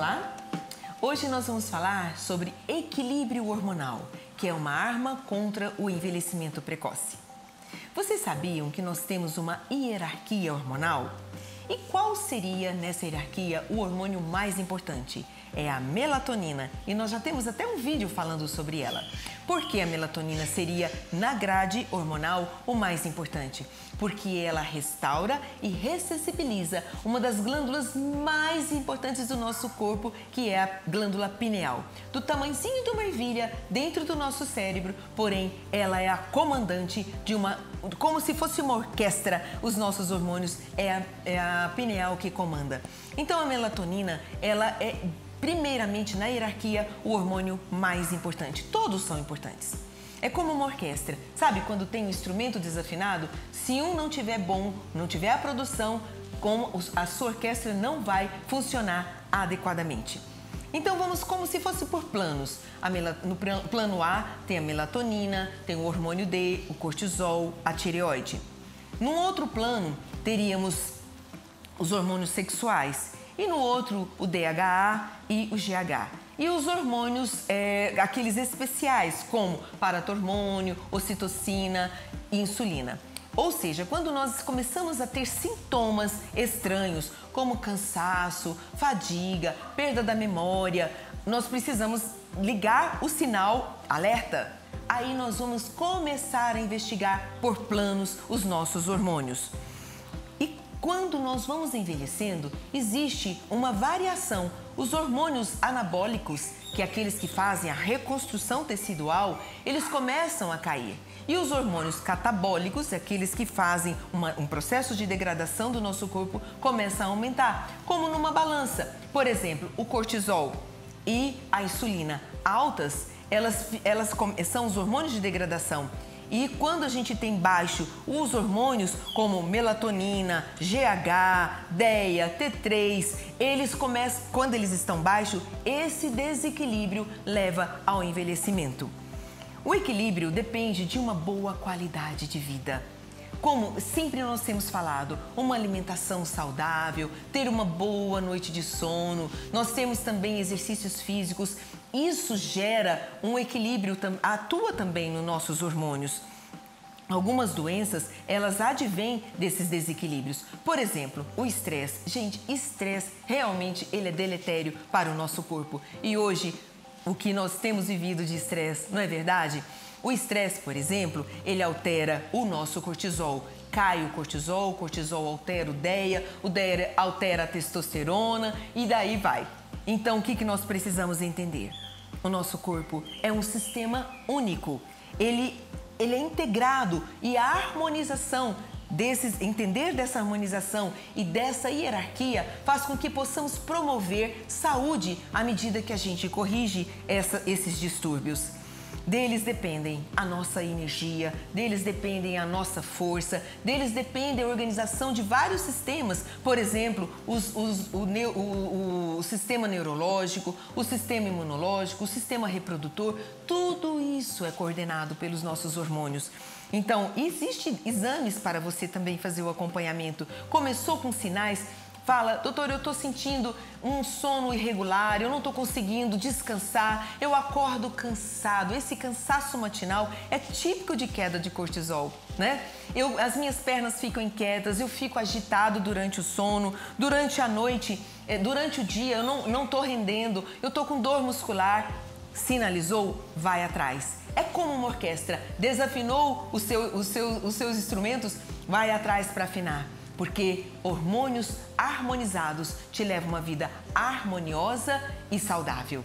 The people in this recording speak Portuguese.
Olá! Hoje nós vamos falar sobre equilíbrio hormonal, que é uma arma contra o envelhecimento precoce. Vocês sabiam que nós temos uma hierarquia hormonal? E qual seria nessa hierarquia o hormônio mais importante? É a melatonina, e nós já temos até um vídeo falando sobre ela. Por que a melatonina seria, na grade hormonal, o mais importante? Porque ela restaura e ressensibiliza uma das glândulas mais importantes do nosso corpo, que é a glândula pineal. Do tamanhozinho de uma ervilha dentro do nosso cérebro, porém, ela é a comandante de como se fosse uma orquestra, os nossos hormônios, é a pineal que comanda. Então, a melatonina, ela é primeiramente, na hierarquia, o hormônio mais importante. Todos são importantes. É como uma orquestra. Sabe quando tem um instrumento desafinado? Se um não tiver bom, não tiver a produção, a sua orquestra não vai funcionar adequadamente. Então vamos como se fosse por planos. No plano A tem a melatonina, tem o hormônio D, o cortisol, a tireoide. Num outro plano teríamos os hormônios sexuais. E no outro, o DHA e o GH. E os hormônios, aqueles especiais, como paratormônio, ocitocina e insulina. Ou seja, quando nós começamos a ter sintomas estranhos, como cansaço, fadiga, perda da memória, nós precisamos ligar o sinal alerta. Aí nós vamos começar a investigar por planos os nossos hormônios. Quando nós vamos envelhecendo, existe uma variação. Os hormônios anabólicos, que é aqueles que fazem a reconstrução tecidual, eles começam a cair. E os hormônios catabólicos, aqueles que fazem um processo de degradação do nosso corpo, começam a aumentar, como numa balança. Por exemplo, o cortisol e a insulina altas, elas são os hormônios de degradação. E quando a gente tem baixo os hormônios como melatonina, GH, DEA, T3, quando eles estão baixos, esse desequilíbrio leva ao envelhecimento. O equilíbrio depende de uma boa qualidade de vida. Como sempre nós temos falado, uma alimentação saudável, ter uma boa noite de sono, nós temos também exercícios físicos, isso gera um equilíbrio, atua também nos nossos hormônios. Algumas doenças, elas advêm desses desequilíbrios. Por exemplo, o estresse. Gente, estresse realmente ele é deletério para o nosso corpo. E hoje, o que nós temos vivido de estresse, não é verdade? O estresse, por exemplo, ele altera o nosso cortisol. Cai o cortisol altera o DEA altera a testosterona e daí vai. Então, o que nós precisamos entender? O nosso corpo é um sistema único. Ele é integrado e a harmonização entender dessa harmonização e dessa hierarquia faz com que possamos promover saúde à medida que a gente corrige esses distúrbios. Deles dependem a nossa energia, deles dependem a nossa força, deles depende a organização de vários sistemas, por exemplo, o sistema neurológico, o sistema imunológico, o sistema reprodutor, tudo isso é coordenado pelos nossos hormônios. Então, existem exames para você também fazer o acompanhamento. Começou com sinais, fala, doutor, eu estou sentindo um sono irregular, eu não estou conseguindo descansar, eu acordo cansado. Esse cansaço matinal é típico de queda de cortisol, né? As minhas pernas ficam inquietas, eu fico agitado durante o sono, durante a noite, durante o dia eu não estou rendendo, eu estou com dor muscular. Sinalizou, vai atrás. É como uma orquestra, desafinou os seus instrumentos, vai atrás para afinar. Porque hormônios harmonizados te levam a uma vida harmoniosa e saudável.